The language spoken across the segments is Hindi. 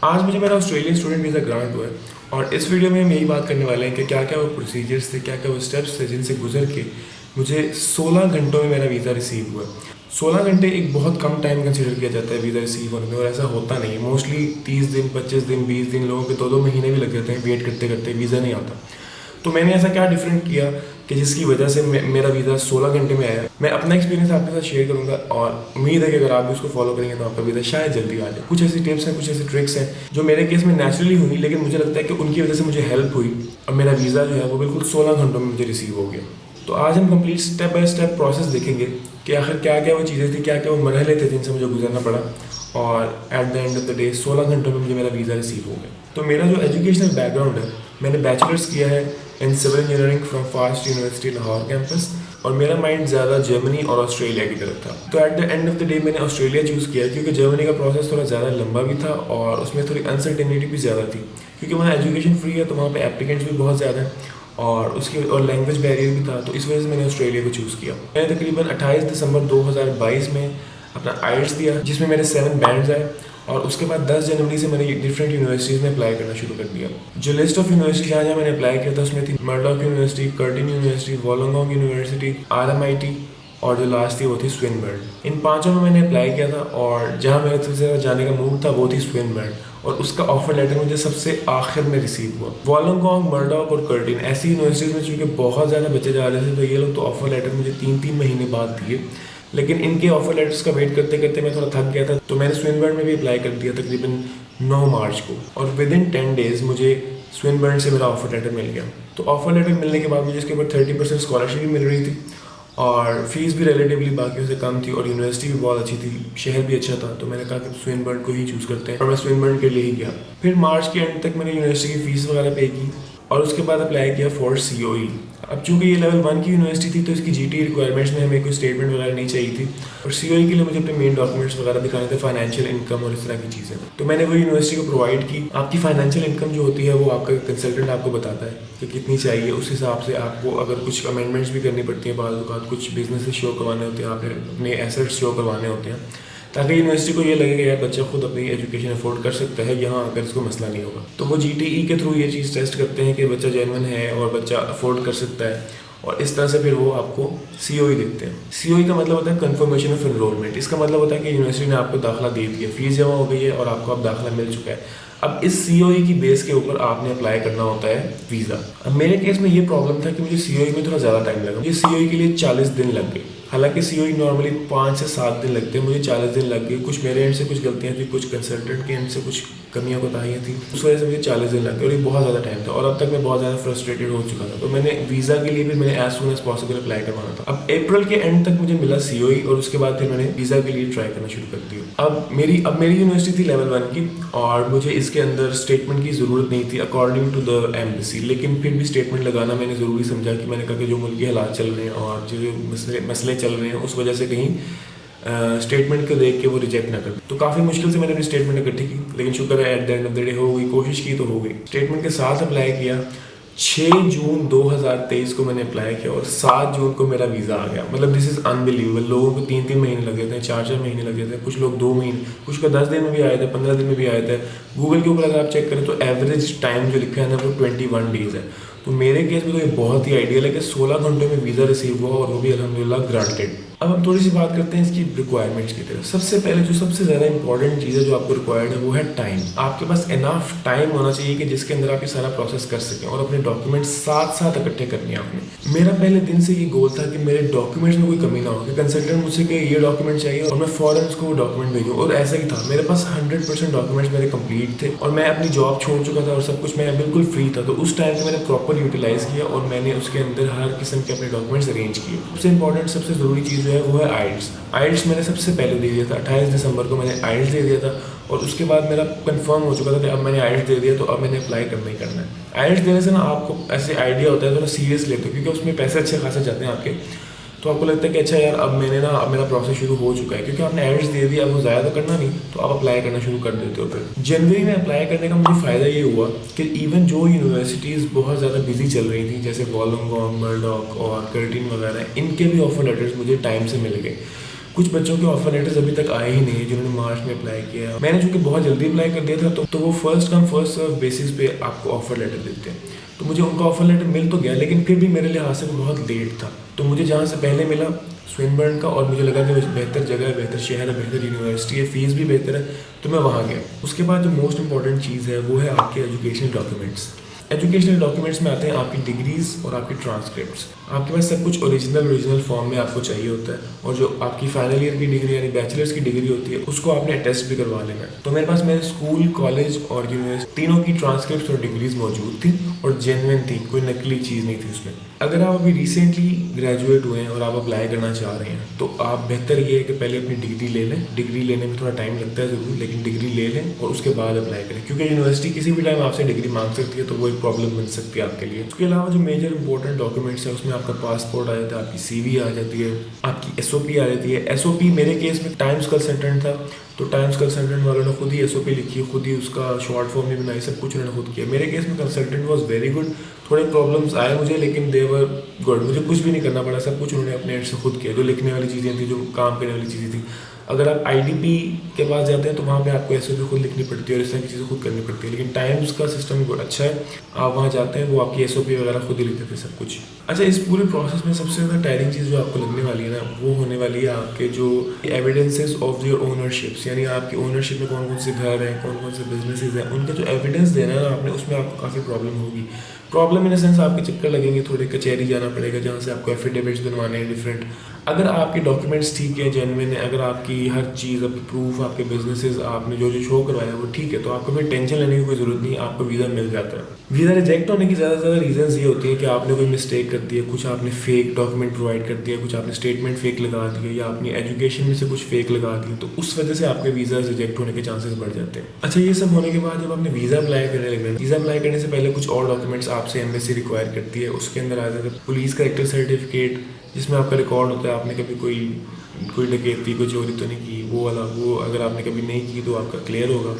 आज मुझे मेरा ऑस्ट्रेलियन स्टूडेंट वीज़ा ग्रांट हुआ है और इस वीडियो में हम यही बात करने वाले हैं कि क्या क्या वो प्रोसीजर्स थे, क्या क्या वो स्टेप्स थे जिनसे गुजर के मुझे 16 घंटों में मेरा वीज़ा रिसीव हुआ। 16 घंटे एक बहुत कम टाइम कंसीडर किया जाता है वीज़ा रिसीव होने में, और ऐसा होता नहीं है। मोस्टली 30 दिन, 25 दिन, 20 दिन, लोगों के 2-2 महीने भी लग जाते हैं वेट करते करते, वीज़ा नहीं आता। तो मैंने ऐसा क्या डिफरेंट किया कि जिसकी वजह से मेरा वीज़ा 16 घंटे में आया। मैं अपना एक्सपीरियंस आपके साथ शेयर करूंगा और उम्मीद है कि अगर आप भी उसको फॉलो करेंगे तो आपका वीज़ा शायद जल्दी आ जाए। कुछ ऐसी टिप्स हैं, कुछ ऐसी ट्रिक्स हैं जो मेरे केस में नेचुरली हुई, लेकिन मुझे लगता है कि उनकी वजह से मुझे हेल्प हुई और मेरा वीज़ा जो है वो बिल्कुल 16 घंटों में मुझे रिसीव हो गया। तो आज हम complete step by step process देखेंगे कि आखिर क्या क्या वो चीज़ें थी, क्या क्या वो मरहले थे जिनसे मुझे गुजरना पड़ा, और at the end of the day 16 घंटों में मुझे मेरा वीज़ा रिसीव हो गया। तो मेरा जो एजुकेशनल बैकग्राउंड है, मैंने बैचलर्स किया है in civil engineering from FAST university Lahore campus, और मेरा माइंड ज़्यादा जर्मनी और ऑस्ट्रेलिया की तरफ था। तो at the end of the day मैंने ऑस्ट्रेलिया चूज़ किया क्योंकि जर्मनी का प्रोसेस थोड़ा ज़्यादा लंबा भी था और उसमें थोड़ी अनसर्टेनिटी भी ज़्यादा थी, क्योंकि वहाँ एजुकेशन फ्री है तो वहाँ पे एप्लीकेंट्स भी बहुत ज़्यादा हैं और लैंग्वेज बैरियर भी था। तो इस वजह से मैंने ऑस्ट्रेलिया को चूज़ किया। मैंने तकरीबन 28 दिसंबर 2022 में अपना आइल्स दिया, जिसमें मेरे 7 बैंड्स आए, और उसके बाद 10 जनवरी से मैंने डिफरेंट यूनिवर्सिटीज़ में अप्लाई करना शुरू कर दिया। जो लिस्ट ऑफ यूनिवर्सिटी जहाँ जहाँ मैंने अप्लाई किया था उसमें थी Murdoch university, Curtin university, Wollongong university, RMIT, और जो लास्ट थी वो थी स्विनबर्न। इन पांचों में मैंने अप्लाई किया था और जहाँ मेरा सबसे ज़्यादा जाने का मूड था वो थी स्विनबर्न, और उसका ऑफर लेटर मुझे सबसे आखिर में रिसीव हुआ। वोलोंगोंग, मर्डॉक और कर्टिन ऐसी यूनिवर्सिटीज़ में चूँकि बहुत ज़्यादा बच्चे जा रहे थे तो ये लोग तो ऑफर लेटर मुझे 3-3 महीने बाद दिए, लेकिन इनके ऑफर लेटर्स का वेट करते करते मैं थोड़ा थक गया था। तो मैंने स्विनबर्न में भी अप्लाई कर दिया तकरीबन 9 मार्च को, और विद इन 10 डेज़ मुझे स्विनबर्न से मेरा ऑफर लेटर मिल गया। तो ऑफर लेटर मिलने के बाद मुझे इसके ऊपर 30% स्कॉलरशिप भी मिल रही थी, और फीस भी रिलेटिवली बाकियों से कम थी, और यूनिवर्सिटी भी बहुत अच्छी थी, शहर भी अच्छा था। तो मैंने कहा कि स्विनबर्न को ही चूज़ करते हैं, और मैं स्विनबर्न के लिए ही गया। फिर मार्च के एंड तक मैंने यूनिवर्सिटी की फ़ीस वगैरह पे की, और उसके बाद अप्लाई किया फॉर COE। अब चूंकि ये लेवल 1 की यूनिवर्सिटी थी तो इसकी GT रिक्वायरमेंट्स में हमें कोई स्टेटमेंट वगैरह नहीं चाहिए थी, और COE के लिए मुझे अपने मेन डॉक्यूमेंट्स वगैरह दिखाने थे, फाइनेंशियल इनकम और इस तरह की चीज़ें। तो मैंने वो यूनिवर्सिटी को प्रोवाइड की। आपकी फाइनेंशियल इनकम जो होती है वो आपका कंसल्टेंट आपको बताता है कि कितनी चाहिए, उस हिसाब से आपको अगर कुछ अमेंडमेंट्स भी करनी पड़ती है, बाज़ औक़ात कुछ बिजनेस शो करवाने होते हैं, आपने अपने एसेट्स शो करवाने होते हैं, ताकि यूनिवर्सिटी को ये लगे कि यार बच्चा खुद अपनी एजुकेशन अफोर्ड कर सकता है, यहाँ आकर इसको मसला नहीं होगा। तो वो GTE के थ्रू ये चीज़ टेस्ट करते हैं कि बच्चा जेन्युइन है और बच्चा अफोर्ड कर सकता है, और इस तरह से फिर वो आपको COE देते हैं। COE का मतलब होता है कन्फर्मेशन ऑफ एनरोलमेंट। इसका मतलब होता है कि यूनिवर्सिटी ने आपको दाखिला दे दिया, फीस जमा हो गई है और आपको अब दाखिला मिल चुका है। अब इस COE की बेस के ऊपर आपने अप्लाई करना होता है वीज़ा। अब मेरे केस में ये प्रॉब्लम था कि मुझे COE में थोड़ा ज़्यादा टाइम लगा। मुझे COE के लिए 40 दिन लग गए, हालांकि COE नॉर्मली 5 से 7 दिन लगते हैं, मुझे 40 दिन लग गए। कुछ मेरे एंड से कुछ गलतियाँ थी, कुछ कंसल्टेंट के एंड से कुछ कमियाँ कोताहियाँ थी, उस वजह से मुझे 40 दिन लग गए, और ये बहुत ज़्यादा टाइम था, और अब तक मैं बहुत ज़्यादा फ्रस्ट्रेटेड हो चुका था। तो मैंने वीज़ा के लिए भी मैंने as soon as possible apply करवाना था। अब अप्रैल के एंड तक मुझे मिला COE, और उसके बाद फिर मैंने वीज़ा के लिए ट्राई करना शुरू कर दिया। अब मेरी यूनिवर्सिटी थी लेवल 1 की, और मुझे इसके अंदर स्टेटमेंट की ज़रूरत नहीं थी अकॉर्डिंग टू द एम्बेसी, लेकिन फिर भी स्टेटमेंट लगाना मैंने ज़रूरी समझा कि मैंने कहा कि जो मुल्की हालात चल रहे हैं और जो मसले चल रहे हैं उस वजह से कहीं स्टेटमेंट को देख के वो रिजेक्ट ना कर। तो काफ़ी मुश्किल से मैंने अपनी स्टेटमेंट इकट्ठी की, लेकिन शुक्र है at the end of the day हो गई। कोशिश की तो हो गई। स्टेटमेंट के साथ अप्लाई किया। 6 जून 2023 को मैंने अप्लाई किया और 7 जून को मेरा वीज़ा आ गया। मतलब दिस इज़ अनबिलीवेबल। लोगों को 3-3 महीने लग जाते हैं, 4-4 महीने लग जाते हैं, कुछ लोग 2 महीने, कुछ को 10 दिन में भी आए थे, 15 दिन में भी आए थे। गूगल के ऊपर अगर आप चेक करें तो एवरेज टाइम जो लिखा है ना वो 21 डेज़ है। तो मेरे केस में तो ये बहुत ही आइडियल है कि 16 घंटों में वीज़ा रिसीव हुआ, और वो भी अल्हम्दुलिल्लाह ग्रांटेड। अब हम थोड़ी सी बात करते हैं इसकी रिक्वायरमेंट्स की तरफ। सबसे पहले जो सबसे ज़्यादा इंपॉर्टेंट चीज़ है जो आपको रिक्वायर्ड है वो है टाइम। आपके पास इनफ टाइम होना चाहिए कि जिसके अंदर आप ये सारा प्रोसेस कर सकें, और अपने डॉक्यूमेंट्स साथ साथ इकट्ठे करने हैं आपने। मेरा पहले दिन से ये गोल था कि मेरे डॉक्यूमेंट्स में कोई कमी ना हो, कि कंसल्टेंट मुझसे कि ये डॉक्यूमेंट चाहिए और मैं फ़ौरन उसको वो डॉक्यूमेंट भेजूँ, और ऐसा ही था। मेरे पास 100% डॉक्यूमेंट्स मेरे कंप्लीट थे, और मैं अपनी जॉब छोड़ चुका था और सब कुछ, मैं बिल्कुल फ्री था। तो उस टाइम को मैंने प्रॉपर यूटिलाइज़ किया, और मैंने उसके अंदर हर किस्म के अपने डॉक्यूमेंट्स अरेंज किए। सबसे इंपॉर्टेंट, सबसे ज़रूरी चीज़ जो है वो है आइल्स मैंने सबसे पहले दे दिया था। 28 दिसंबर को मैंने आइल्स दे दिया था, और उसके बाद मेरा कंफर्म हो चुका था कि अब मैंने आइल्स दे दिया तो अब मैंने अप्लाई करना ही करना है। आइल्स देने से ना आपको ऐसे आइडिया होता है, थोड़ा सीरियस लेते हो, क्योंकि उसमें पैसे अच्छे खासे जाते हैं आपके। तो आपको लगता है कि अच्छा यार अब अब मेरा प्रोसेस शुरू हो चुका है, क्योंकि आपने आइल्स दे दिया, अब वो ज़्यादा तो करना नहीं, तो आप अप्लाई करना शुरू कर देते हो। फिर जनवरी में अप्लाई करने का मुझे फ़ायदा ये हुआ कि इवन जो यूनिवर्सिटीज़ बहुत ज़्यादा बिजी चल रही थी, जैसे वोलोंगोंग, मर्डॉक और कर्टिन वगैरह, इनके भी ऑफर लेटर्स मुझे टाइम से मिल गए। कुछ बच्चों के ऑफर लेटर्स अभी तक आए ही नहीं है जिन्होंने मार्च में अप्लाई किया। मैंने चूंकि बहुत जल्दी अप्लाई कर दिया था तो वो first come first serve basis पे आपको ऑफर लेटर देते हैं। तो मुझे उनका ऑफर लेटर मिल तो गया, लेकिन फिर भी मेरे लिहाज से वो बहुत लेट था। तो मुझे जहाँ से पहले मिला स्विनबर्न का, और मुझे लगा कि वो बेहतर जगह है, बेहतर शहर है, बेहतर यूनिवर्सिटी है, फीस भी बेहतर है, तो मैं वहाँ गया। उसके बाद जो मोस्ट इंपॉर्टेंट चीज़ है वो है आपके एजुकेशनल डॉक्यूमेंट्स। एजुकेशनल डॉक्यूमेंट्स में आते हैं आपकी डिग्रीज और आपकी ट्रांसक्रिप्ट्स। आपके पास सब कुछ ओरिजिनल फॉर्म में आपको चाहिए होता है, और जो आपकी फाइनल ईयर की डिग्री यानी बैचलर्स की डिग्री होती है उसको आपने अटेस्ट भी करवा लेना है। तो मेरे पास मेरे स्कूल, कॉलेज और यूनिवर्सिटी तीनों की ट्रांसक्रिप्ट्स और डिग्रीज मौजूद थी और जेन्युइन थी, कोई नकली चीज़ नहीं थी उसमें। अगर आप अभी रिसेंटली ग्रेजुएट हुए हैं और आप अप्लाई करना चाह रहे हैं तो आप बेहतर ये है कि पहले अपनी डिग्री ले लें। डिग्री लेने में थोड़ा टाइम लगता है ज़रूर, लेकिन डिग्री ले लें और उसके बाद अप्लाई करें, क्योंकि यूनिवर्सिटी किसी भी टाइम आपसे डिग्री मांग सकती है, तो वो एक प्रॉब्लम बन सकती है आपके लिए। उसके अलावा जो मेजर इंपॉर्टेंट डॉक्यूमेंट्स है उसमें आपका पासपोर्ट आ जाता है, आपकी CV आ जाती है, आपकी SOP आ जाती है। SOP मेरे केस में टाइम्स कंसल्टेंट था, तो टाइम्स कंसल्टेंट वालों ने खुद ही SOP लिखी, खुद ही उसका शॉर्ट फॉर्म भी बनाई, सब कुछ उन्होंने खुद किया। मेरे केस में कंसल्टेंट वॉज वेरी गुड। थोड़े प्रॉब्लम्स आए मुझे, लेकिन दे वर गुड, मुझे कुछ भी नहीं करना पड़ा, सब कुछ उन्होंने अपने एंड से खुद किया। जो लिखने वाली चीज़ें थी, जो काम करने वाली चीज़ें थी, अगर आप IDP के पास जाते हैं तो वहाँ पे आपको SOP खुद लिखनी पड़ती है और इस तरह की चीज़ें खुद करनी पड़ती है। लेकिन टाइम्स का सिस्टम बहुत अच्छा है, आप वहाँ जाते हैं वो आपकी SOP वगैरह खुद ही लिख देते हैं सब कुछ। अच्छा, इस पूरे प्रोसेस में सबसे ज़्यादा टायरिंग चीज़ जो आपको लगने वाली है ना, वो होने वाली है आपके जो एविडेंसेस ऑफ योर ओनरशिप्स, यानी आपकी ओनरशिप में कौन कौन से घर हैं, कौन कौन से बिजनेसेस हैं, उनका जो एविडेंस देना है ना आपने, उसमें आपको काफ़ी प्रॉब्लम होगी। प्रॉब्लम इन द सेंस आपके चक्कर लगेंगे, थोड़े कचहरी जाना पड़ेगा जहाँ से आपको एफिडेविट्स बनवाने हैं डिफरेंट। अगर आपके डॉक्यूमेंट्स ठीक है, जेन्युइन है, अगर आपकी हर चीज़, आपकी प्रूफ, आपके बिजनेसेस, आपने जो जो शो करवाया वो ठीक है, तो आपको फिर टेंशन लेने की कोई ज़रूरत नहीं, आपको वीज़ा मिल जाता है। वीज़ा रिजेक्ट होने की ज़्यादा से ज़्यादा रीजंस ये होती है कि आपने कोई मिस्टेक कर दी है, कुछ आपने फेक डॉक्यूमेंट प्रोवाइड कर दिया, कुछ आपने स्टेटमेंट फेक लगा दिए, या अपनी एजुकेशन में से कुछ फेक लगा दिए, तो उस वजह से आपके वीज़ा रिजेक्ट होने के चांसेस बढ़ जाते हैं। अच्छा, ये सब होने के बाद जब आपने वीज़ा अप्लाई करने लगे, वीज़ा अप्लाई करने से पहले कुछ और डॉक्यूमेंट्स आपसे एम्बेसी रिक्वायर करती है। उसके अंदर आ जाता है पुलिस करेक्टर सर्टिफिकेट, जिसमें आपका रिकॉर्ड होता है आपने कभी कोई डकैती, कोई चोरी तो नहीं की, वो वाला, वो अगर आपने कभी नहीं की तो आपका क्लियर होगा।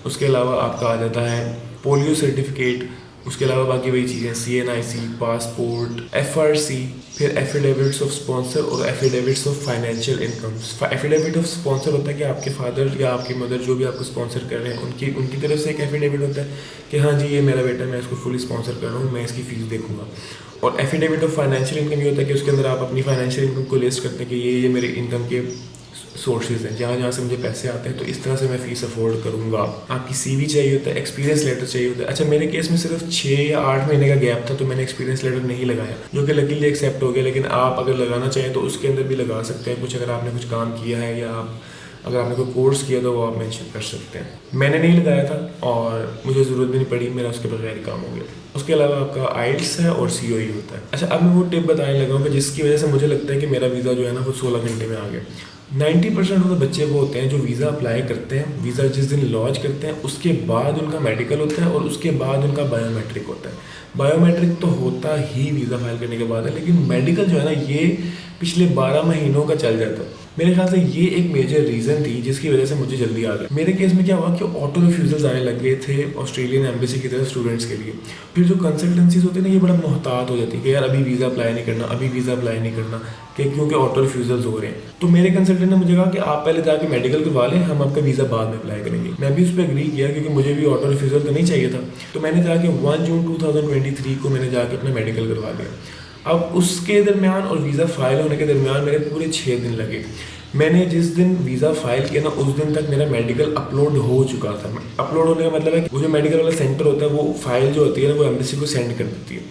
उसके अलावा आपका आ जाता है पोलियो सर्टिफिकेट। उसके अलावा बाकी वही चीज़ें, CNIC, पासपोर्ट, FRC, फिर एफिडेविट्स ऑफ स्पॉन्सर और affidavits of financial incomes. Affidavit of sponsor होता है कि आपके फादर या आपकी मदर जो भी आपको स्पॉन्सर कर रहे हैं उनकी तरफ से एक एफिडेविट होता है कि हाँ जी ये मेरा बेटा, मैं इसको फुली स्पॉन्सर कर रहा हूँ, मैं इसकी फ़ीस देखूंगा। और एफिडेविट ऑफ फाइनेंशियल इनकम ये होता है कि उसके अंदर आप अपनी फाइनेंशियल इनकम को लिस्ट करते हैं कि ये मेरे इनकम के सोर्सेज हैं, जहाँ से मुझे पैसे आते हैं, तो इस तरह से मैं फ़ीस अफोर्ड करूँगा। आपकी CV चाहिए होता है, एक्सपीरियंस लेटर चाहिए होता है। अच्छा, मेरे केस में सिर्फ 6 या 8 महीने का गैप था, तो मैंने एक्सपीरियंस लेटर नहीं लगाया, जो कि लकीली एक्सेप्ट हो गया। लेकिन आप अगर लगाना चाहें तो उसके अंदर भी लगा सकते हैं कुछ, अगर आपने कुछ काम किया है या अगर आपने कोई कोर्स किया तो वो आप मेंशन कर सकते हैं। मैंने नहीं लगाया था और मुझे ज़रूरत भी नहीं पड़ी, मेरा उसके बगैर ही काम हो गया। उसके अलावा आपका IELTS है और COE होता है। अच्छा, अब मैं वो टिप बताने लगा हूँ कि जिसकी वजह से मुझे लगता है कि मेरा वीज़ा जो है ना वो 16 घंटे में आ गया। 90% ऑफ द बच्चे वो होते हैं जो वीज़ा अप्लाई करते हैं, वीज़ा जिस दिन लॉन्च करते हैं उसके बाद उनका मेडिकल होता है और उसके बाद उनका बायोमेट्रिक होता है। बायोमेट्रिक तो होता ही वीज़ा फाइल करने के बाद है, लेकिन मेडिकल जो है ना ये पिछले 12 महीनों का चल जाता है। मेरे ख्याल से ये एक मेजर रीज़न थी जिसकी वजह से मुझे जल्दी आ गया। मेरे केस में क्या हुआ कि ऑटो रिफ्यूजल्स आने लग गए थे ऑस्ट्रेलियन एम्बेसी की तरफ स्टूडेंट्स के लिए। फिर जो कंसल्टेंसीज होती है ना, ये बड़ा मोहतात हो जाती है कि यार अभी वीज़ा अप्लाई नहीं करना, अभी वीज़ा अप्लाई नहीं करना, कि क्योंकि ऑटो रिफ्यूजल्स हो रहे हैं। तो मेरे कंसल्टेंट ने मुझे कहा कि आप पहले जाके मेडिकल करवा लें, हम आपका वीज़ा बाद में अप्लाई करेंगे। मैं भी उस पर एग्री किया क्योंकि मुझे भी ऑटो रिफ्यूजल तो नहीं चाहिए था। तो मैंने जाके 1 जून 2023 को मैंने जाके अपना मेडिकल करवा लिया। अब उसके दरमियान और वीज़ा फाइल होने के दरमियान मेरे पूरे 6 दिन लगे। मैंने जिस दिन वीज़ा फाइल किया ना उस दिन तक मेरा मेडिकल अपलोड हो चुका था। अपलोड होने का मतलब है कि वो जो मेडिकल वाला सेंटर होता है वो फाइल जो होती है ना वो एम्बेसी को सेंड कर देती है।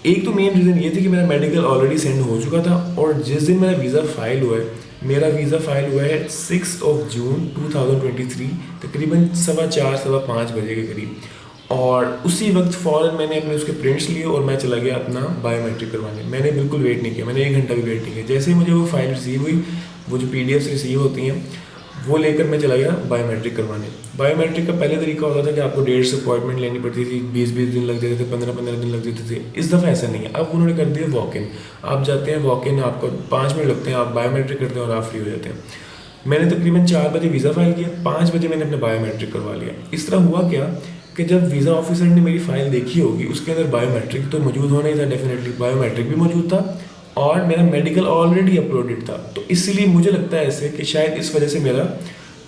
एक तो मेन रीज़न ये थी कि मेरा मेडिकल ऑलरेडी सेंड हो चुका था, और जिस दिन मेरा वीज़ा फाइल हुआ है, मेरा वीज़ा फाइल हुआ है 6 जून 2023 तकरीबन 4:15 5 बजे के करीब। और उसी वक्त फ़ौरन मैंने अपने उसके प्रिंट्स लिए और मैं चला गया अपना बायोमेट्रिक करवाने। मैंने बिल्कुल वेट नहीं किया, मैंने 1 घंटा भी वेट नहीं किया। जैसे ही मुझे वो फाइल रिसीव हुई, वो जो PDFs रिसीव होती हैं वो लेकर मैं चला गया बायोमेट्रिक करवाने। बायोमेट्रिक का पहले तरीका होता था कि आपको 1.5 अपॉइंटमेंट लेनी पड़ती थी, 20 दिन लग जाते थे, 15 दिन लग जाते थे। इस दफ़ा ऐसा नहीं है, अब उन्होंने कर दिया वॉक इन। आप जाते हैं वॉक इन, आपको 5 मिनट लगते हैं, आप बायोमेट्रिक करते हैं और आप फ्री हो जाते हैं। मैंने तकरीबन 4 बजे वीज़ा फाइल किया, 5 बजे मैंने अपना बायोमेट्रिक करवा लिया। इस तरह हुआ क्या कि जब वीज़ा ऑफिसर ने मेरी फ़ाइल देखी होगी उसके अंदर बायोमेट्रिक तो मौजूद होना ही था, डेफिनेटली बायोमेट्रिक भी मौजूद था, और मेरा मेडिकल ऑलरेडी अपलोडेड था। तो इसीलिए मुझे लगता है ऐसे कि शायद इस वजह से मेरा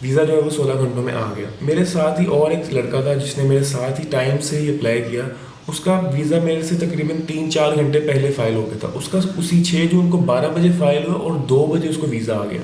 वीज़ा जो है वो 16 घंटों में आ गया। मेरे साथ ही और एक लड़का था जिसने मेरे साथ ही टाइम से ही अप्लाई किया, उसका वीज़ा मेरे से तकरीबन 3-4 घंटे पहले फ़ाइल हो गया था। उसका उसी 6 जून को 12 बजे फ़ाइल हुआ और 2 बजे उसको वीज़ा आ गया।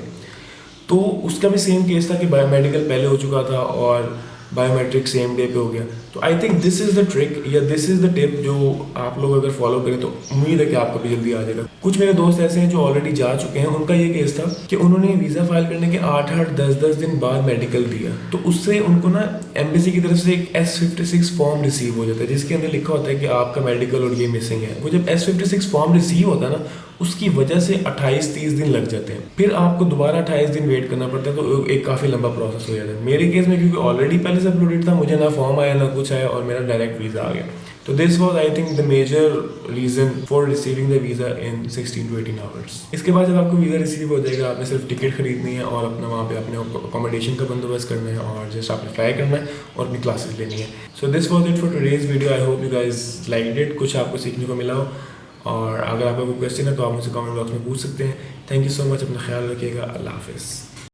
तो उसका भी सेम केस था कि बायोमेडिकल पहले हो चुका था और बायोमेट्रिक सेम डे पे हो गया। तो I think this is the trick या दिस इज़ द टिप जो आप लोग अगर फॉलो करें तो उम्मीद है कि आपका भी जल्दी आ जाएगा। कुछ मेरे दोस्त ऐसे हैं जो ऑलरेडी जा चुके हैं, उनका ये केस था कि उन्होंने वीज़ा फाइल करने के 8-8, 10-10 दिन बाद मेडिकल दिया, तो उससे उनको ना एम्बेसी की तरफ से एक S56 फॉर्म रिसीव हो जाता है जिसके अंदर लिखा होता है कि आपका मेडिकल और ये मिसिंग है। वो जब S56 फॉर्म रिसीव होता है ना, उसकी वजह से 28-30 दिन लग जाते हैं, फिर आपको दोबारा 28 दिन वेट करना पड़ता है। तो एक काफ़ी लंबा प्रोसेस हो जाता है। मेरे केस में क्योंकि ऑलरेडी पहले से अपलोडेड था, मुझे ना फॉर्म आया ना कुछ आया और मेरा डायरेक्ट वीज़ा आ गया। तो this was I think the major reason for receiving the visa in 16 to 18 hours. इसके बाद जब आपको वीज़ा रिसीव हो जाएगा, आपने सिर्फ टिकट खरीदनी है और अपना वहाँ पे अपने अकोमोडेशन का बंदोबस्त करना है और जस्ट आपने फ्लाई करना है और अपनी क्लासेस लेनी है। So this was it for today's video. I hope you guys liked it, कुछ आपको सीखने को मिला हो। और अगर आपका कोई क्वेश्चन है तो आप मुझसे कमेंट बॉक्स में पूछ सकते हैं। थैंक यू सो मच, अपना ख्याल रखिएगा। अल्लाह हाफिज़।